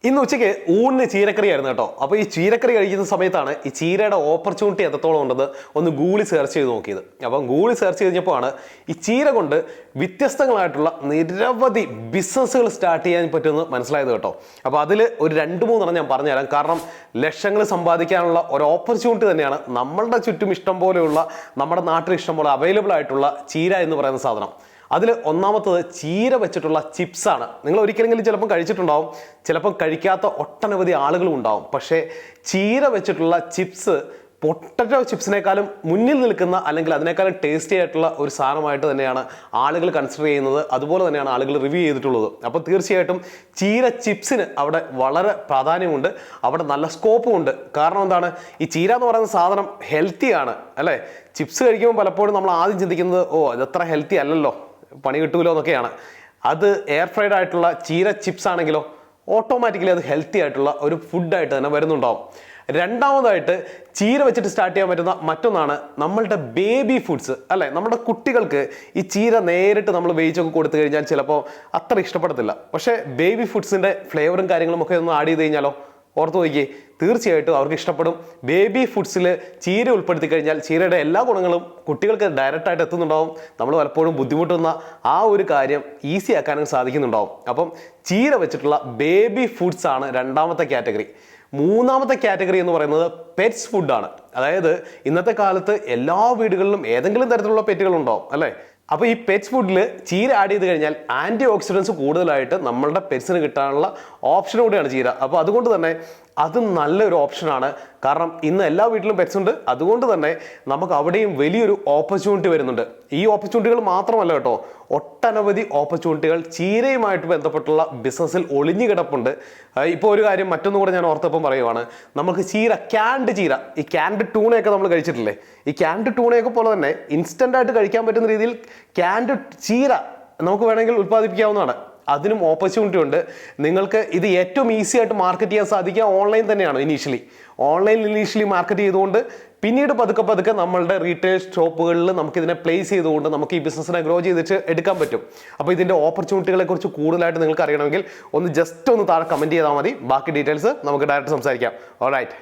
ഇന്ന് ഉച്ചയ്ക്ക് ഊണിന് ചീരക്കറി ആയിരുന്നു കേട്ടോ. അപ്പോൾ ഈ ചീരക്കറി കഴിക്കുന്ന സമയത്താണ് ഈ ചീരയുടെ ഓപ്പർച്യൂണിറ്റി എത്രത്തോളം ഉണ്ടെന്ന് ഒന്ന് ഗൂഗിളിൽ സെർച്ച് ചെയ്ത് നോക്കിയത്. അപ്പം ഗൂഗിളിൽ സെർച്ച് ചെയ്തപ്പോഴാണ് ഈ ചീര കൊണ്ട് വ്യത്യസ്തങ്ങളായിട്ടുള്ള നിരവധി ബിസിനസ്സുകൾ സ്റ്റാർട്ട് ചെയ്യാൻ പറ്റുമെന്ന് മനസ്സിലായത് കേട്ടോ. അപ്പോൾ അതിൽ ഒരു 2-3 ഞാൻ പറഞ്ഞുതരാം. കാരണം ലക്ഷങ്ങൾ സമ്പാദിക്കാനുള്ള ഒരു ഓപ്പർച്യൂണിറ്റി തന്നെയാണ് നമ്മളുടെ ചുറ്റും ഇഷ്ടം പോലെയുള്ള, നമ്മുടെ നാട്ടിൽ ഇഷ്ടം പോലെ അവൈലബിൾ ആയിട്ടുള്ള ചീര എന്ന് പറയുന്ന സാധനം. അതിൽ ഒന്നാമത്തത് ചീര വെച്ചിട്ടുള്ള ചിപ്സാണ്. നിങ്ങൾ ഒരിക്കലെങ്കിലും ചിലപ്പം കഴിച്ചിട്ടുണ്ടാവും, ചിലപ്പം കഴിക്കാത്ത ഒട്ടനവധി ആളുകളും ഉണ്ടാവും. പക്ഷേ ചീര വെച്ചിട്ടുള്ള ചിപ്സ് പൊട്ടറ്റോ ചിപ്സിനേക്കാളും മുന്നിൽ നിൽക്കുന്ന, അല്ലെങ്കിൽ അതിനേക്കാളും ടേസ്റ്റി ആയിട്ടുള്ള ഒരു സാധനമായിട്ട് തന്നെയാണ് ആളുകൾ കൺസിഡർ ചെയ്യുന്നത്. അതുപോലെ തന്നെയാണ് ആളുകൾ റിവ്യൂ ചെയ്തിട്ടുള്ളത്. അപ്പോൾ തീർച്ചയായിട്ടും ചീര ചിപ്സിന് അവിടെ വളരെ പ്രാധാന്യമുണ്ട്, അവിടെ നല്ല സ്കോപ്പും ഉണ്ട്. കാരണം എന്താണ്, ഈ ചീര എന്ന് പറയുന്ന സാധനം ഹെൽത്തിയാണ് അല്ലേ. ചിപ്സ് കഴിക്കുമ്പോൾ പലപ്പോഴും നമ്മൾ ആദ്യം ചിന്തിക്കുന്നത് ഇതത്ര ഹെൽത്തി അല്ലല്ലോ, പണി കിട്ടൂലോ എന്നൊക്കെയാണ്. അത് എയർ ഫ്രൈഡ് ആയിട്ടുള്ള ചീര ചിപ്സ് ആണെങ്കിലോ ഓട്ടോമാറ്റിക്കലി അത് ഹെൽത്തി ആയിട്ടുള്ള ഒരു ഫുഡായിട്ട് തന്നെ വരുന്നുണ്ടാവും. രണ്ടാമതായിട്ട് ചീര വെച്ചിട്ട് സ്റ്റാർട്ട് ചെയ്യാൻ പറ്റുന്ന മറ്റൊന്നാണ് നമ്മളുടെ ബേബി ഫുഡ്സ് അല്ലേ. നമ്മുടെ കുട്ടികൾക്ക് ഈ ചീര നേരിട്ട് നമ്മൾ വേവിച്ചൊക്കെ കൊടുത്തു കഴിഞ്ഞാൽ ചിലപ്പോൾ അത്ര ഇഷ്ടപ്പെടത്തില്ല. പക്ഷേ ബേബി ഫുഡ്സിൻ്റെ ഫ്ലേവറും കാര്യങ്ങളും ഒക്കെ ഒന്ന് ആഡ് ചെയ്ത് കഴിഞ്ഞാലോ, ഓർത്ത് നോക്കിയേ, തീർച്ചയായിട്ടും അവർക്ക് ഇഷ്ടപ്പെടും. ബേബി ഫുഡ്സിൽ ചീര ഉൾപ്പെടുത്തി കഴിഞ്ഞാൽ ചീരയുടെ എല്ലാ ഗുണങ്ങളും കുട്ടികൾക്ക് ഡയറക്റ്റായിട്ട് എത്തുന്നുണ്ടാവും. നമ്മൾ പലപ്പോഴും ബുദ്ധിമുട്ടുന്ന ആ ഒരു കാര്യം ഈസി ആക്കാനും സാധിക്കുന്നുണ്ടാവും. അപ്പം ചീര വെച്ചിട്ടുള്ള ബേബി ഫുഡ്സ് ആണ് രണ്ടാമത്തെ കാറ്റഗറി. മൂന്നാമത്തെ കാറ്റഗറി എന്ന് പറയുന്നത് പെറ്റ്സ് ഫുഡാണ്. അതായത് ഇന്നത്തെ കാലത്ത് എല്ലാ വീടുകളിലും ഏതെങ്കിലും തരത്തിലുള്ള പെറ്റുകൾ ഉണ്ടാവും അല്ലേ. അപ്പോൾ ഈ പെറ്റ്സ് ഫുഡിൽ ചീര ആഡ് ചെയ്ത് കഴിഞ്ഞാൽ ആൻറ്റി ഓക്സിഡൻസ് കൂടുതലായിട്ട് നമ്മളുടെ പെറ്റ്സിന് കിട്ടാനുള്ള ഓപ്ഷൻ കൂടിയാണ് ചീര. അപ്പോൾ അതുകൊണ്ട് തന്നെ അത് നല്ലൊരു ഓപ്ഷനാണ്. കാരണം ഇന്ന് എല്ലാ വീട്ടിലും പെറ്റ്സ് ഉണ്ട്. അതുകൊണ്ട് തന്നെ നമുക്ക് അവിടെയും വലിയൊരു ഓപ്പർച്യൂണിറ്റി വരുന്നുണ്ട്. ഈ ഓപ്പർച്യൂണിറ്റികൾ മാത്രമല്ല കേട്ടോ, ഒട്ടനവധി ഓപ്പർച്യൂണിറ്റികൾ ചീരയുമായിട്ട് ബന്ധപ്പെട്ടുള്ള ബിസിനസ്സിൽ ഒളിഞ്ഞു കിടപ്പുണ്ട്. ഇപ്പോൾ ഒരു കാര്യം മറ്റൊന്നും കൂടെ ഞാൻ ഓർത്തപ്പം പറയുവാണ്, നമുക്ക് ചീര, ക്യാൻഡ് ചീര, ഈ ക്യാൻഡ് ടൂണയൊക്കെ നമ്മൾ കഴിച്ചിട്ടില്ലേ, ഈ ക്യാൻഡ് ടൂണയൊക്കെ പോലെ തന്നെ ഇൻസ്റ്റൻ്റ് ആയിട്ട് കഴിക്കാൻ പറ്റുന്ന രീതിയിൽ ക്യാൻഡ് ചീര നമുക്ക് വേണമെങ്കിൽ ഉൽപ്പാദിപ്പിക്കാവുന്നതാണ്. അതിനും ഓപ്പർച്യൂണിറ്റി ഉണ്ട്. നിങ്ങൾക്ക് ഇത് ഏറ്റവും ഈസി ആയിട്ട് മാർക്കറ്റ് ചെയ്യാൻ സാധിക്കുക ഓൺലൈൻ തന്നെയാണ്. ഓൺലൈനിൽ മാർക്കറ്റ് ചെയ്തുകൊണ്ട് പിന്നീട് പതുക്കെ നമ്മളുടെ റീറ്റെയിൽ ഷോപ്പുകളിൽ നമുക്കിതിനെ പ്ലേസ് ചെയ്തുകൊണ്ട് നമുക്ക് ഈ ബിസിനസ്സിനെ ഗ്രോ ചെയ്തിട്ട് എടുക്കാൻ പറ്റും. അപ്പോൾ ഇതിൻ്റെ ഓപ്പർച്യൂണിറ്റികളെ കുറിച്ച് കൂടുതലായിട്ട് നിങ്ങൾക്ക് അറിയണമെങ്കിൽ ജസ്റ്റ് ഒന്ന് താഴെ കമൻറ്റ് ചെയ്താൽ മതി. ബാക്കി ഡീറ്റെയിൽസ് നമുക്ക് ഡയറക്റ്റ് സംസാരിക്കാം. ഓൾറൈറ്റ്.